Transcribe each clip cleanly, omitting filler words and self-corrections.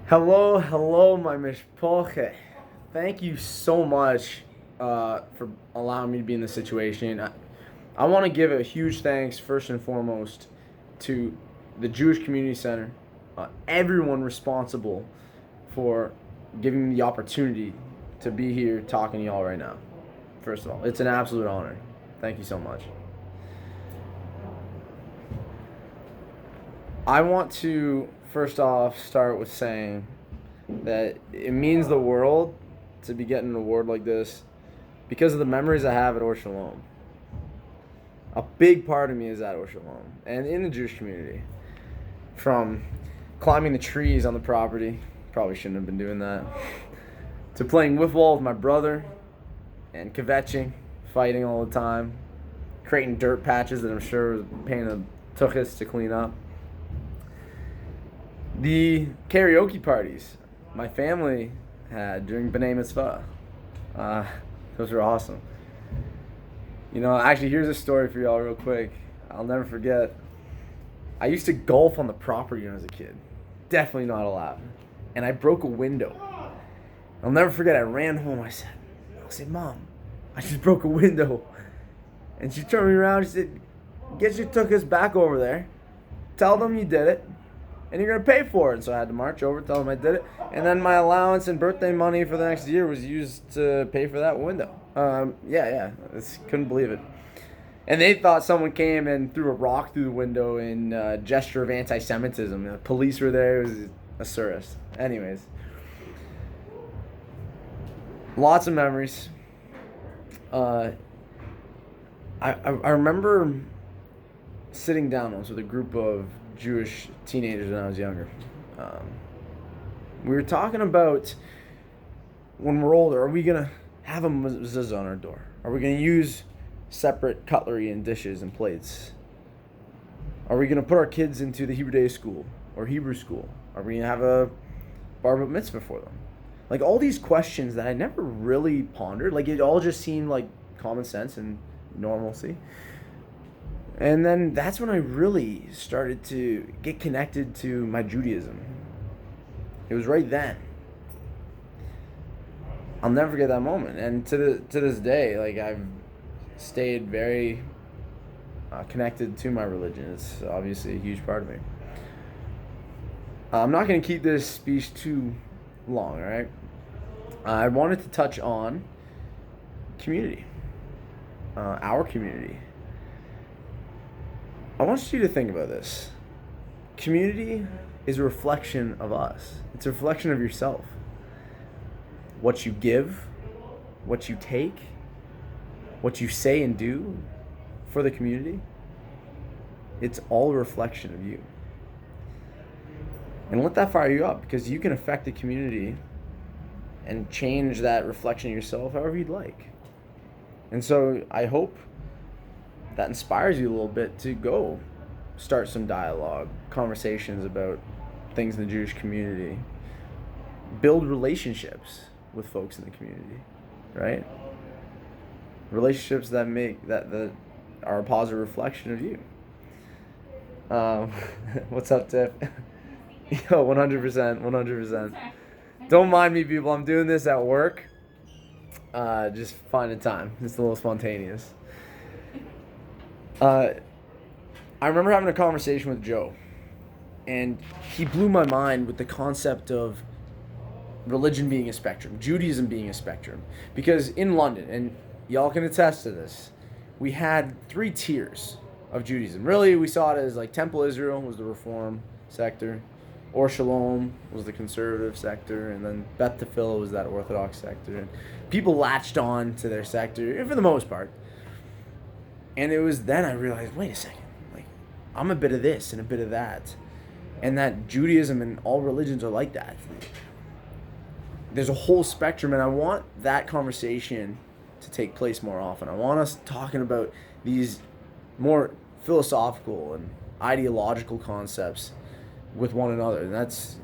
Hello, my mishpoche. Thank you so much for allowing me to be in this situation. I want to give a huge thanks, first and foremost, to the Jewish Community Center, everyone responsible for giving me the opportunity to be here talking to y'all right now. First of all, it's an absolute honor. Thank you so much. I want to first off start with saying that it means the world to be getting an award like this because of the memories I have at Or Shalom. A big part of me is at Or Shalom and in the Jewish community. From climbing the trees on the property, probably shouldn't have been doing that, to playing wiffle ball with my brother and kvetching, fighting all the time, creating dirt patches that I'm sure was a pain in the tuchus to clean up. The karaoke parties my family had during B'nai Mitzvah. Those were awesome. Actually, here's a story for y'all real quick. I'll never forget. I used to golf on the property when I was a kid. Definitely not allowed. And I broke a window. I'll never forget, I ran home. I said, Mom, I just broke a window. And she turned me around. She said, get your tuchus back over there. Tell them you did it. And you're going to pay for it. And so I had to march over, tell them I did it. And then my allowance and birthday money for the next year was used to pay for that window. Yeah. I couldn't believe it. And they thought someone came and threw a rock through the window in a gesture of anti-Semitism. The police were there. It was a surreal. Anyways. Lots of memories. I remember sitting down once with a group of Jewish teenagers when I was younger. We were talking about when we're older, are we going to have a mezuzah on our door? Are we going to use separate cutlery and dishes and plates? Are we going to put our kids into the Hebrew Day school or Hebrew school? Are we going to have a bar mitzvah for them? Like all these questions that I never really pondered. Like it all just seemed like common sense and normalcy. And then that's when I really started to get connected to my Judaism. It was right then. I'll never forget that moment. And to this day, like I've stayed very connected to my religion. It's obviously a huge part of me. I'm not going to keep this speech too long, all right? I wanted to touch on community, our community. I want you to think about this. Community is a reflection of us. It's a reflection of yourself. What you give, what you take, what you say and do for the community, it's all a reflection of you. And let that fire you up, because you can affect the community and change that reflection of yourself however you'd like. And so I hope that inspires you a little bit to go start some dialogue, conversations about things in the Jewish community. Build relationships with folks in the community, right? Relationships that are a positive reflection of you. What's up, Tiff? Yo, 100%. Don't mind me, people. I'm doing this at work. Just finding time. It's a little spontaneous. I remember having a conversation with Joe, and he blew my mind with the concept of religion being a spectrum, Judaism being a spectrum. Because in London, and y'all can attest to this, we had 3 tiers of Judaism. Really, we saw it as like Temple Israel was the Reform sector, Or Shalom was the conservative sector, and then Beth Tefillah was that Orthodox sector. And people latched on to their sector, for the most part. And it was then I realized, wait a second, like I'm a bit of this and a bit of that. And that Judaism and all religions are like that. There's a whole spectrum, and I want that conversation to take place more often. I want us talking about these more philosophical and ideological concepts with one another. And that's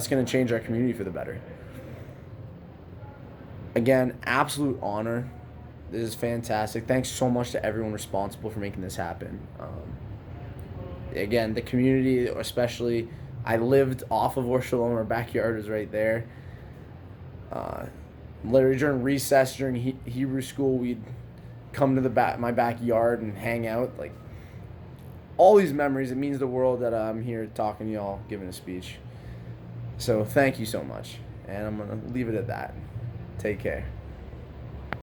going to change our community for the better. Again, absolute honor. This is fantastic. Thanks so much to everyone responsible for making this happen. Again, the community, especially I lived off of Worcester. Our backyard was right there. Literally during recess, during Hebrew school, we'd come to my backyard and hang out. Like, all these memories. It means the world that I'm here talking to y'all, giving a speech. So thank you so much, and I'm gonna leave it at that. Take care.